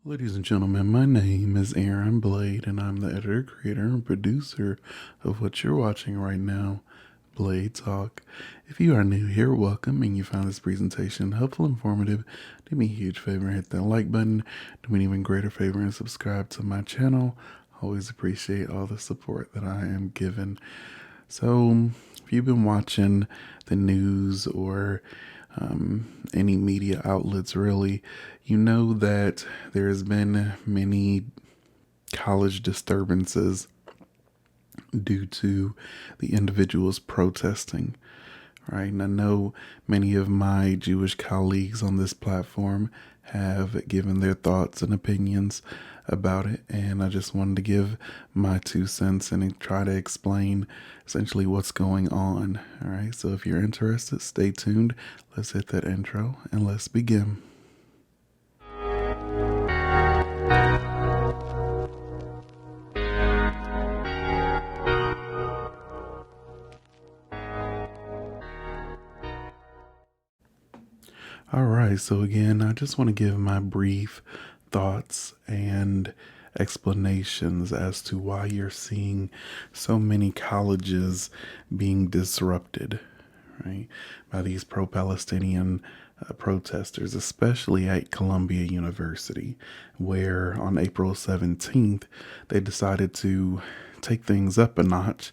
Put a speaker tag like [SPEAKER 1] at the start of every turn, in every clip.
[SPEAKER 1] Ladies and gentlemen, my name is Aaron Blade, and I'm the editor, creator, and producer of what you're watching right now, Blade Talk. If you are new here, welcome, and you found this presentation helpful, informative, do me a huge favor and hit that like button. Do me an even greater favor and subscribe to my channel. Always appreciate all the support that I am given. So, if you've been watching the news or any media outlets, really, you know that there has been many college disturbances due to the individuals protesting, right? And I know many of my Jewish colleagues on this platform have given their thoughts and opinions about it, and I just wanted to give my 2 cents and try to explain essentially what's going on. All right, so if you're interested, stay tuned. Let's hit that intro and let's begin. All right, so again, I just want to give my brief thoughts and explanations as to why you're seeing so many colleges being disrupted, right, by these pro Palestinian protesters, especially at Columbia University, where on April 17th they decided to take things up a notch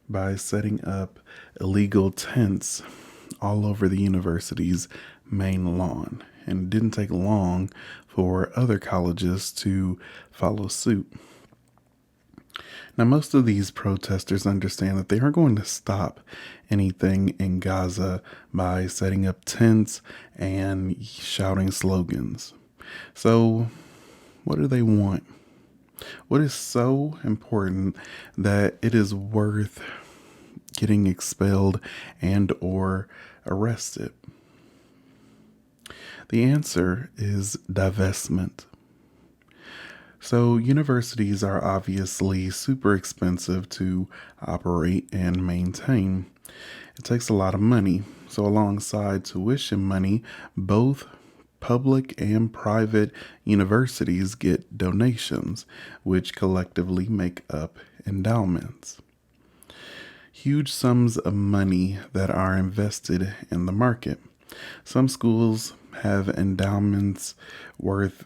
[SPEAKER 1] by setting up illegal tents all over the university's main lawn. And it didn't take long for other colleges to follow suit. Now, most of these protesters understand that they aren't going to stop anything in Gaza by setting up tents and shouting slogans. So, what do they want? What is so important that it is worth getting expelled and or arrested? The answer is divestment. So, universities are obviously super expensive to operate and maintain. It takes a lot of money. So, alongside tuition money, both public and private universities get donations, which collectively make up endowments. Huge sums of money that are invested in the market. Some schools have endowments worth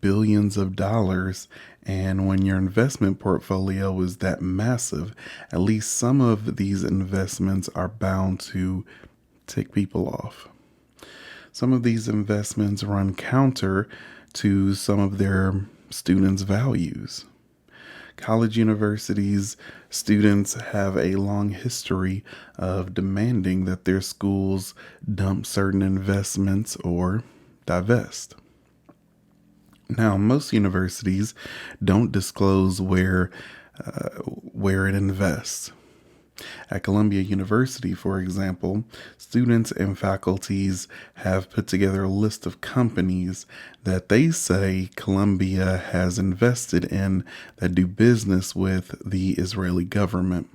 [SPEAKER 1] billions of dollars, and when your investment portfolio is that massive, at least some of these investments are bound to tick people off. Some of these investments run counter to some of their students' values. College universities, students have a long history of demanding that their schools dump certain investments or divest. Now, most universities don't disclose where it invests. At Columbia University, for example, students and faculties have put together a list of companies that they say Columbia has invested in that do business with the Israeli government.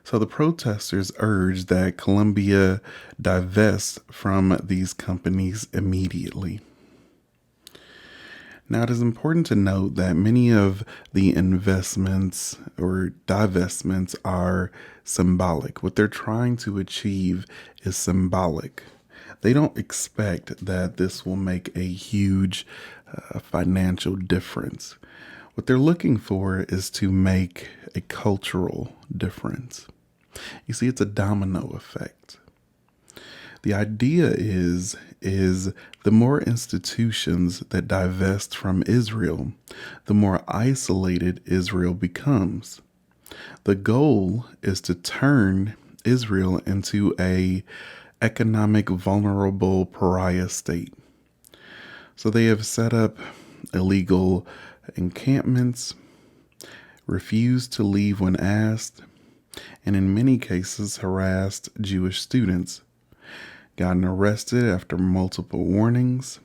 [SPEAKER 1] So the protesters urge that Columbia divest from these companies immediately. Now, it is important to note that many of the investments or divestments are symbolic. What they're trying to achieve is symbolic. They don't expect that this will make a huge financial difference. What they're looking for is to make a cultural difference. You see, it's a domino effect. The idea is the more institutions that divest from Israel, the more isolated Israel becomes. The goal is to turn Israel into a economic vulnerable pariah state. So they have set up illegal encampments, refused to leave when asked, and in many cases harassed Jewish students, gotten arrested after multiple warnings,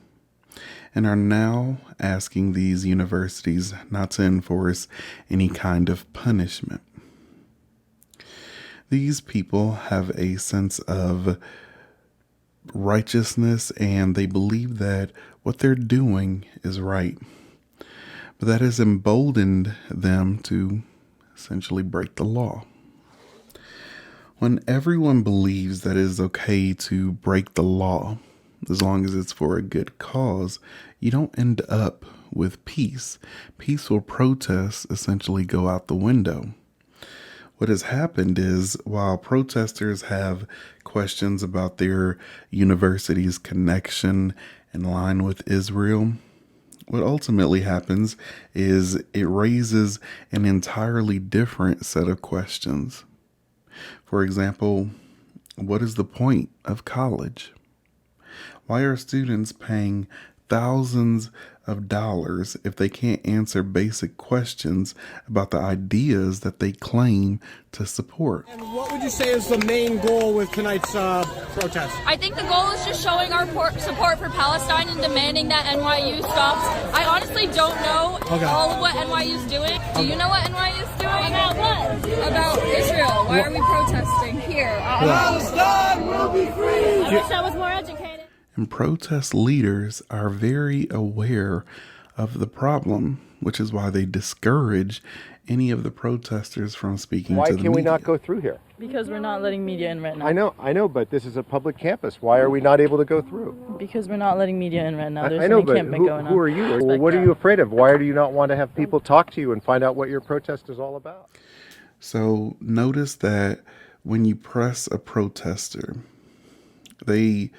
[SPEAKER 1] and are now asking these universities not to enforce any kind of punishment. These people have a sense of righteousness, and they believe that what they're doing is right. But that has emboldened them to essentially break the law. When everyone believes that it is okay to break the law, as long as it's for a good cause, you don't end up with peace. Peaceful protests essentially go out the window. What has happened is, while protesters have questions about their university's connection in line with Israel, what ultimately happens is it raises an entirely different set of questions. For example, what is the point of college? Why are students paying thousands of dollars if they can't answer basic questions about the ideas that they claim to support?
[SPEAKER 2] And what would you say is the main goal with tonight's protest?
[SPEAKER 3] I think the goal is just showing our support for Palestine and demanding that NYU stops. I honestly don't know all of what NYU is doing. Do you know what NYU is doing? About what? About Israel. Why are we protesting here?
[SPEAKER 2] Palestine will be free!
[SPEAKER 3] I wish I was more educated.
[SPEAKER 1] And protest leaders are very aware of the problem, which is why they discourage any of the protesters from speaking to the media.
[SPEAKER 4] Why can we not go through here?
[SPEAKER 3] Because we're not letting media in right now.
[SPEAKER 4] I know, but this is a public campus. Why are we not able to go through?
[SPEAKER 3] Because we're not letting media in right now. There's
[SPEAKER 4] I know,
[SPEAKER 3] an
[SPEAKER 4] but
[SPEAKER 3] encampment going on.
[SPEAKER 4] who are you? Well, what are you afraid of? Why do you not want to have people talk to you and find out what your protest is all about?
[SPEAKER 1] So notice that when you press a protester, they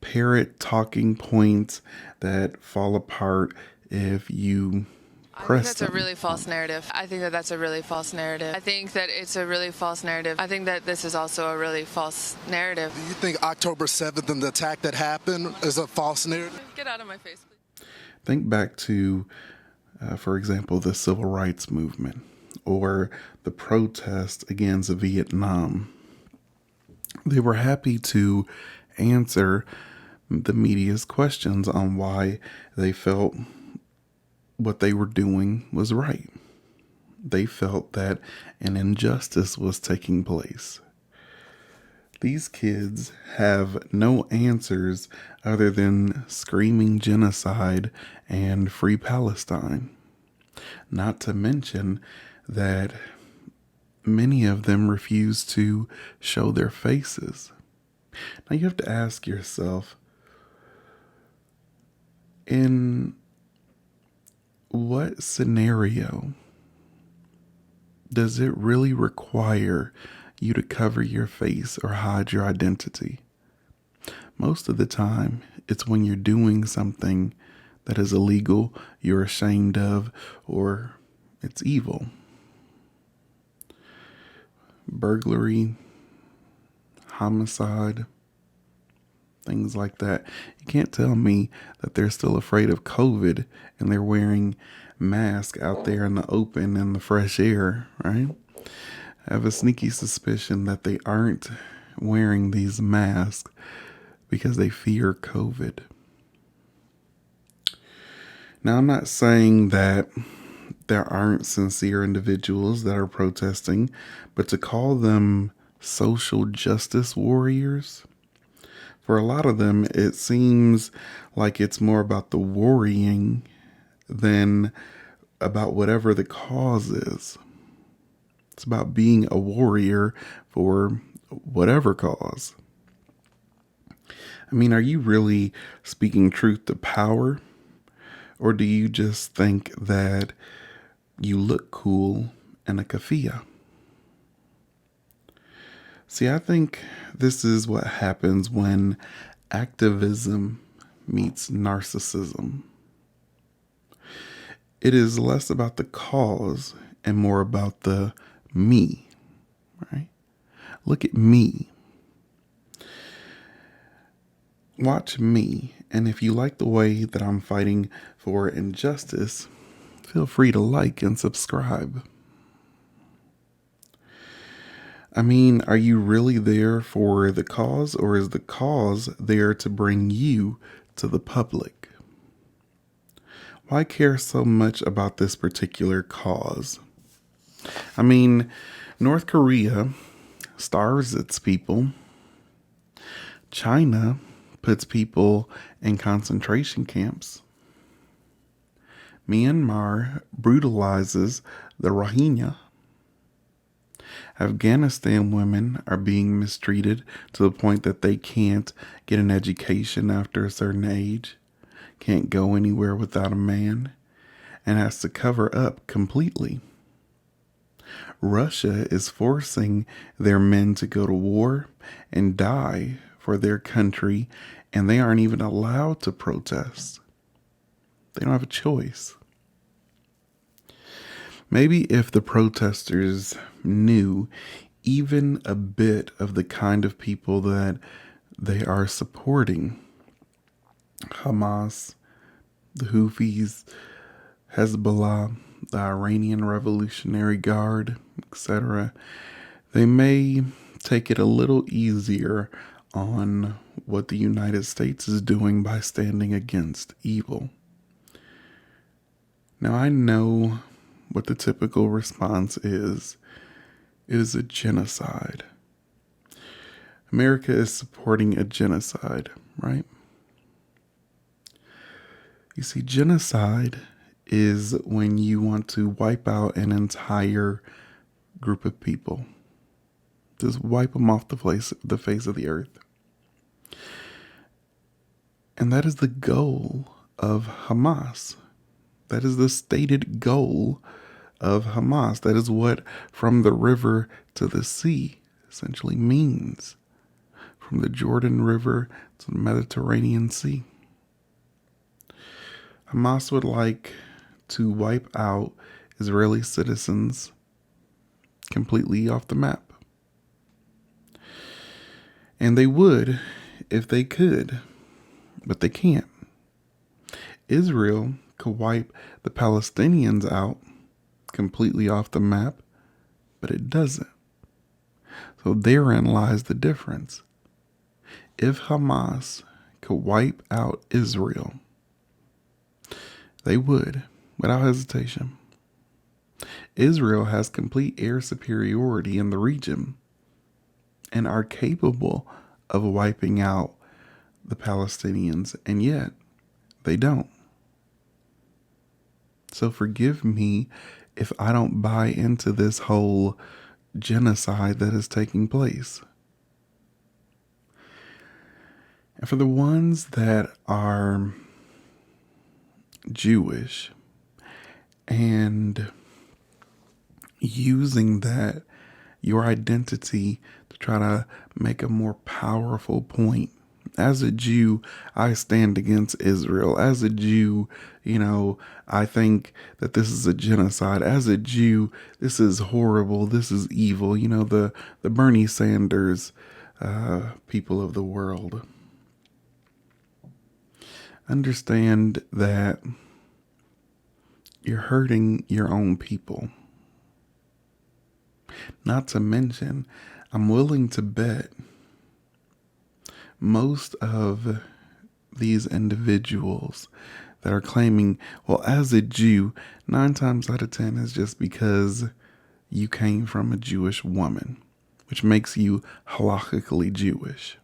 [SPEAKER 1] parrot talking points that fall apart if you press
[SPEAKER 5] that's
[SPEAKER 1] them.
[SPEAKER 5] a really false narrative. I think that that's a really false narrative. I think that it's a really false narrative. I think that this is also a really false narrative.
[SPEAKER 6] Do you think October 7th and the attack that happened is a false narrative?
[SPEAKER 5] Get out of my face, please.
[SPEAKER 1] Think back to, for example, the civil rights movement or the protest against Vietnam. They were happy to answer the media's questions on why they felt what they were doing was right. They felt that an injustice was taking place. These kids have no answers other than screaming genocide and free Palestine. Not to mention that many of them refuse to show their faces. Now you have to ask yourself, in what scenario does it really require you to cover your face or hide your identity? Most of the time, it's when you're doing something that is illegal, you're ashamed of, or it's evil. Burglary, homicide, things like that. You can't tell me that they're still afraid of COVID and they're wearing masks out there in the open in the fresh air, right? I have a sneaky suspicion that they aren't wearing these masks because they fear COVID. Now, I'm not saying that there aren't sincere individuals that are protesting, but to call them social justice warriors, for a lot of them, it seems like it's more about the worrying than about whatever the cause is. It's about being a warrior for whatever cause. I mean, are you really speaking truth to power? Or do you just think that you look cool in a keffiyeh? See, I think this is what happens when activism meets narcissism. It is less about the cause and more about the me, right? Look at me. Watch me. And if you like the way that I'm fighting for injustice, feel free to like and subscribe. I mean, are you really there for the cause, or is the cause there to bring you to the public? Why care so much about this particular cause? I mean, North Korea starves its people. China puts people in concentration camps. Myanmar brutalizes the Rohingya. Afghanistan women are being mistreated to the point that they can't get an education after a certain age, can't go anywhere without a man, and has to cover up completely. Russia is forcing their men to go to war and die for their country, and they aren't even allowed to protest. They don't have a choice. Maybe if the protesters knew even a bit of the kind of people that they are supporting, Hamas, the Houthis, Hezbollah, the Iranian Revolutionary Guard, etc., they may take it a little easier on what the United States is doing by standing against evil. Now, I know what the typical response is. It is a genocide. America is supporting a genocide, right? You see, genocide is when you want to wipe out an entire group of people. Just wipe them off the face of the earth. And that is the goal of Hamas. That is the stated goal of Hamas. That is what from the river to the sea essentially means. From the Jordan River to the Mediterranean Sea. Hamas would like to wipe out Israeli citizens completely off the map. And they would if they could, but they can't. Israel could wipe the Palestinians out completely off the map, but it doesn't. So therein lies the difference. If Hamas could wipe out Israel, they would, without hesitation. Israel has complete air superiority in the region and are capable of wiping out the Palestinians, and yet they don't. So forgive me if I don't buy into this whole genocide that is taking place. And for the ones that are Jewish and using that, your identity, to try to make a more powerful point. As a Jew, I stand against Israel. As a Jew, I think that this is a genocide. As a Jew, this is horrible. This is evil. The Bernie Sanders people of the world. Understand that you're hurting your own people. Not to mention, I'm willing to bet most of these individuals that are claiming, well, as a Jew, 9 times out of 10 is just because you came from a Jewish woman, which makes you halakhically Jewish.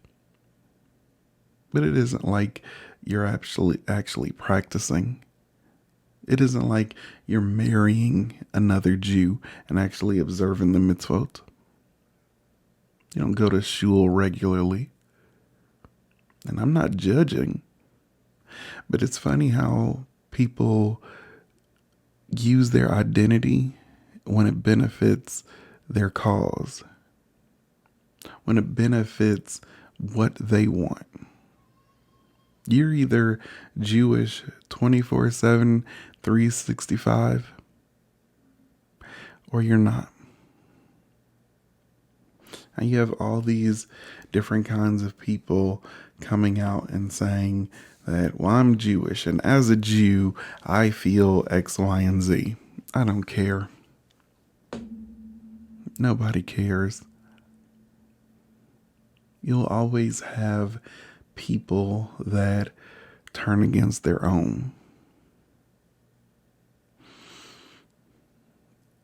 [SPEAKER 1] But it isn't like you're actually practicing. It isn't like you're marrying another Jew and actually observing the mitzvot. You don't go to shul regularly. And I'm not judging. But it's funny how people use their identity when it benefits their cause. When it benefits what they want. You're either Jewish 24/7, 365, or you're not. And you have all these different kinds of people coming out and saying that, well, I'm Jewish, and as a Jew, I feel X, Y, and Z. I don't care. Nobody cares. You'll always have people that turn against their own.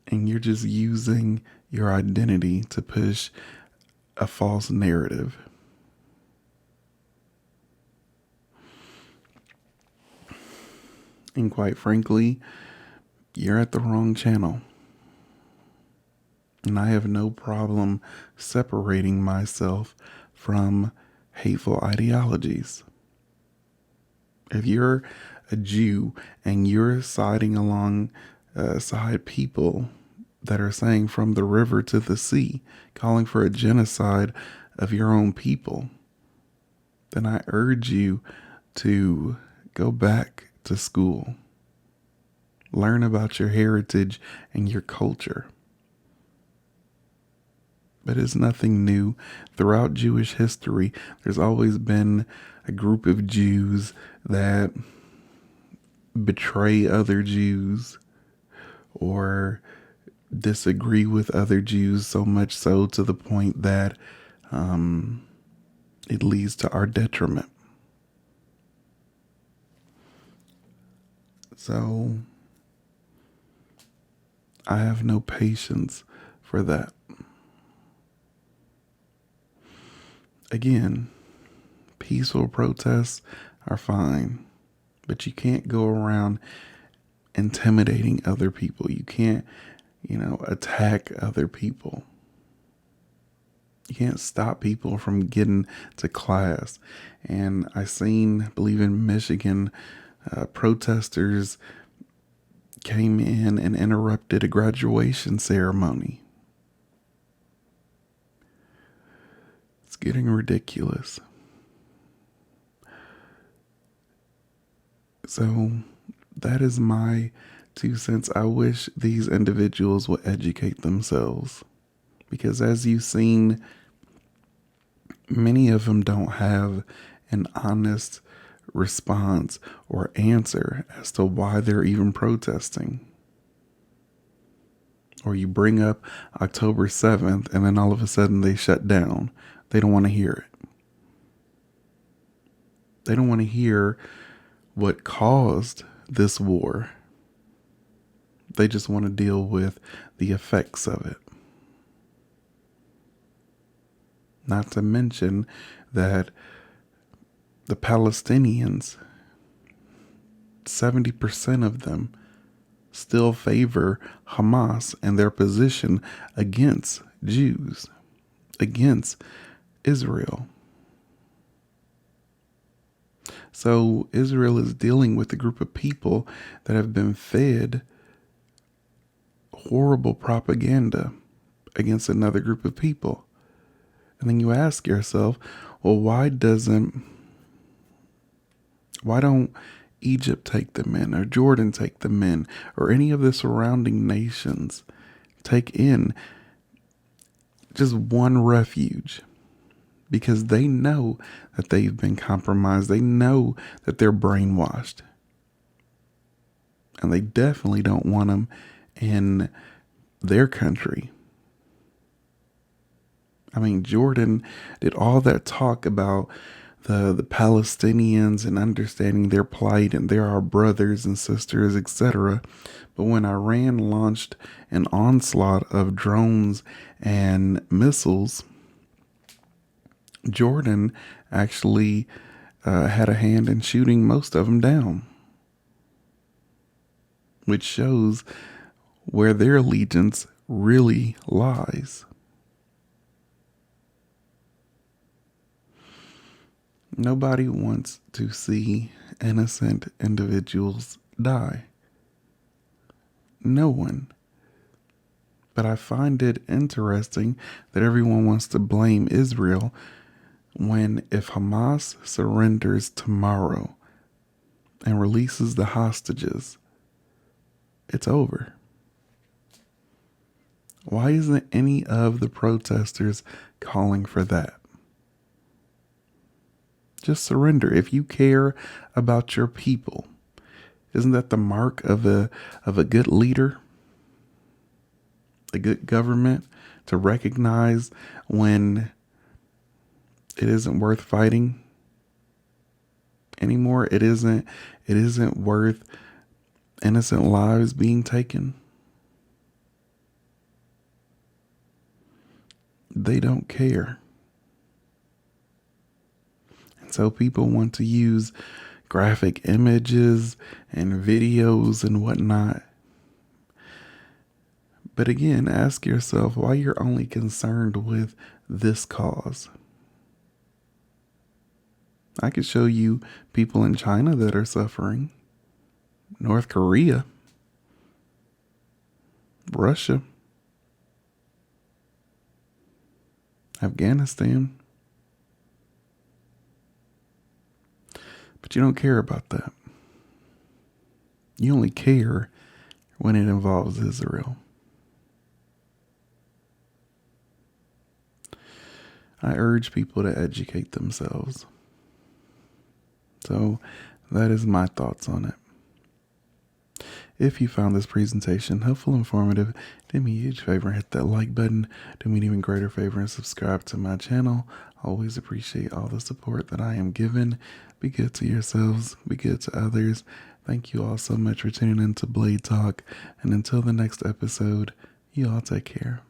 [SPEAKER 1] And you're just using your identity to push a false narrative. And quite frankly, you're at the wrong channel. And I have no problem separating myself from hateful ideologies. If you're a Jew and you're siding alongside people that are saying from the river to the sea, calling for a genocide of your own people, then I urge you to go back to school. Learn about your heritage and your culture. But it's nothing new. Throughout Jewish history, there's always been a group of Jews that betray other Jews or disagree with other Jews, so much so to the point that it leads to our detriment. So I have no patience for that. Again, peaceful protests are fine, but you can't go around intimidating other people. You can't, attack other people. You can't stop people from getting to class. And I believe in Michigan, protesters came in and interrupted a graduation ceremony. It's getting ridiculous. So that is my 2 cents. I wish these individuals would educate themselves, because as you've seen, many of them don't have an honest response or answer as to why they're even protesting. Or you bring up October 7th and then all of a sudden they shut down. They don't want to hear it. They don't want to hear what caused this war. They just want to deal with the effects of it. Not to mention that the Palestinians, 70% of them still favor Hamas and their position against Jews, against Israel. So Israel is dealing with a group of people that have been fed horrible propaganda against another group of people. And then you ask yourself, well, why don't Egypt take them in, or Jordan take them in, or any of the surrounding nations take in just one refuge? Because they know that they've been compromised. They know that they're brainwashed. And they definitely don't want them in their country. I mean, Jordan did all that talk about the Palestinians and understanding their plight, and they're our brothers and sisters, etc. But when Iran launched an onslaught of drones and missiles, Jordan actually had a hand in shooting most of them down, which shows where their allegiance really lies. Nobody wants to see innocent individuals die. No one. But I find it interesting that everyone wants to blame Israel when, if Hamas surrenders tomorrow and releases the hostages, it's over. Why isn't any of the protesters calling for that? Just surrender. If you care about your people, isn't that the mark of a good leader, a good government, to recognize when it isn't worth fighting anymore? It isn't worth innocent lives being taken. They don't care. So people want to use graphic images and videos and whatnot. But again, ask yourself why you're only concerned with this cause. I could show you people in China that are suffering, North Korea, Russia, Afghanistan. But you don't care about that. You only care when it involves Israel. I urge people to educate themselves. So that is my thoughts on it. If you found this presentation helpful, informative, do me a huge favor and hit that like button. Do me an even greater favor and subscribe to my channel. Always appreciate all the support that I am given. Be good to yourselves. Be good to others. Thank you all so much for tuning in to Blade Talk. And until the next episode, you all take care.